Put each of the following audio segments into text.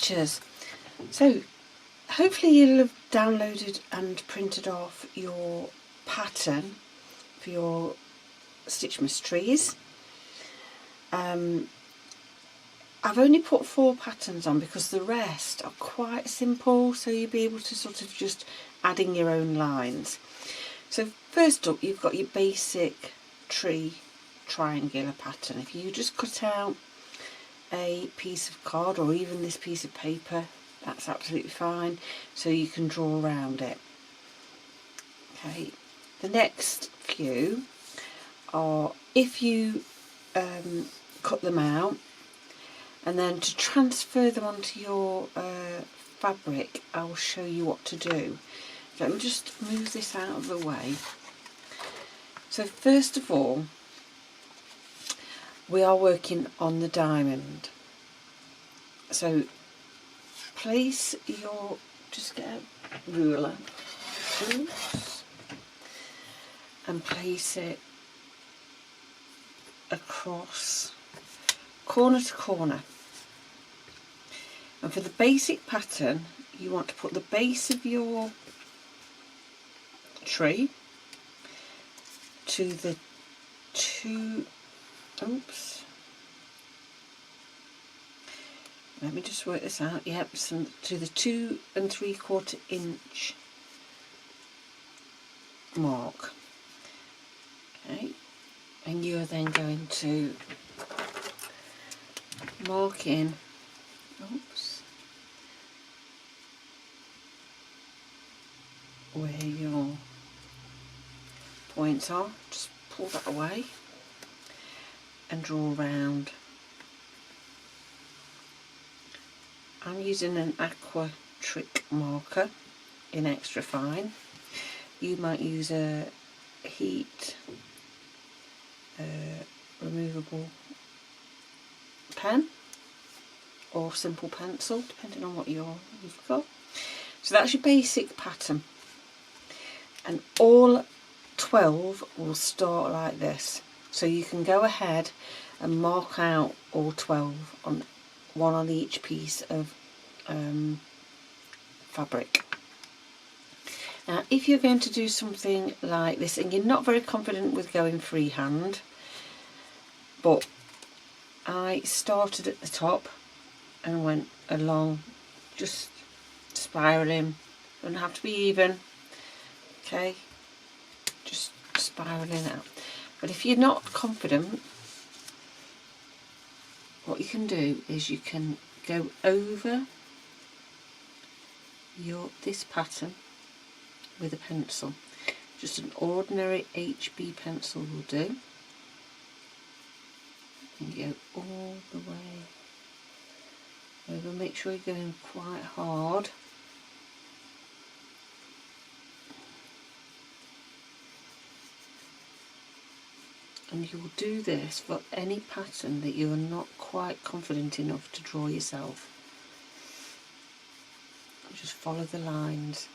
Stitchers. So hopefully you'll have downloaded and printed off your pattern for your Stitchmas trees. I've only put 4 patterns on because the rest are quite simple, so you'll be able to sort of just add in your own lines. So first up, you've got your basic tree triangular pattern. If you just cut out a piece of card or even this piece of paper, that's absolutely fine, so you can draw around it. Okay, the next few are, if you cut them out, and then to transfer them onto your fabric, I'll show you what to do. Let me just move this out of the way. So first of all, we are working on the diamond. So place your, just get a ruler, oops, and place it across corner to corner. And for the basic pattern, you want to put the base of your tree to the oops, let me just work this out, yep, so to the 2 3/4 inch mark. Okay, and you are then going to mark in, oops, where your points are. Just pull that away and draw around. I'm using an aqua trick marker in extra fine. You might use a heat removable pen or simple pencil, depending on what you've got. So that's your basic pattern, and all 12 will start like this. So you can go ahead and mark out all 12 on one on each piece of fabric. Now if you're going to do something like this and you're not very confident with going freehand, but I started at the top and went along, just spiraling, doesn't have to be even, okay, just spiraling out. But if you're not confident, what you can do is you can go over this pattern with a pencil. Just an ordinary HB pencil will do. And you go all the way over. Make sure you're going quite hard. And you will do this for any pattern that you are not quite confident enough to draw yourself. Just follow the lines.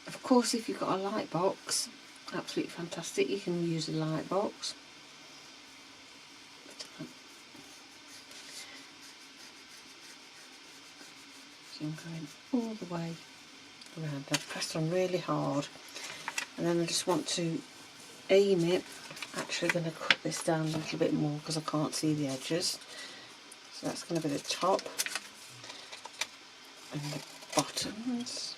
Of course, if you've got a light box, absolutely fantastic, you can use a light box. So I'm going all the way around. I've pressed on really hard, and then I just want to aim it. Actually going to cut this down a little bit more because I can't see the edges. So that's going to be the top and the bottoms.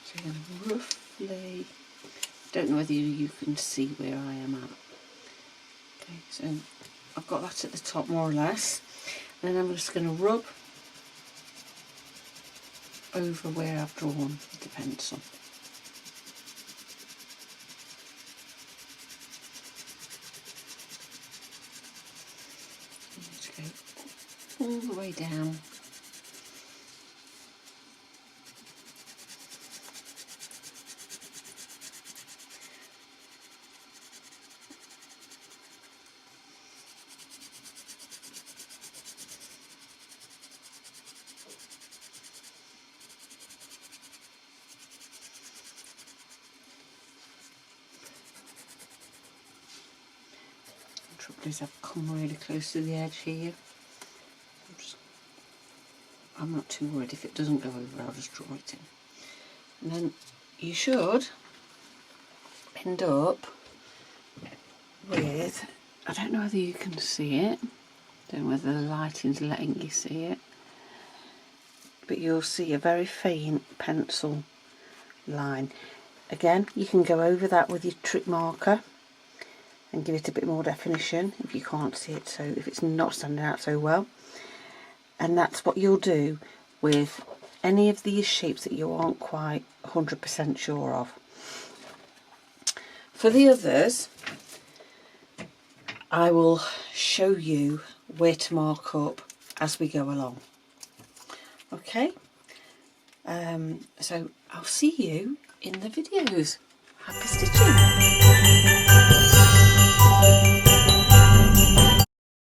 So you're going to roughly, don't know whether you can see where I am at. Okay, so I've got that at the top more or less. And then I'm just going to rub over where I've drawn with the pencil. Just go all the way down. Trouble is I've come really close to the edge here. I'm not too worried. If it doesn't go over, I'll just draw it in. And then you should end up with, I don't know whether you can see it, don't know whether the lighting's letting you see it, but you'll see a very faint pencil line. Again, you can go over that with your trick marker and give it a bit more definition if you can't see it, so if it's not standing out so well. And that's what you'll do with any of these shapes that you aren't quite 100% sure of. For the others, I will show you where to mark up as we go along. Okay, so I'll see you in the videos. Happy stitching!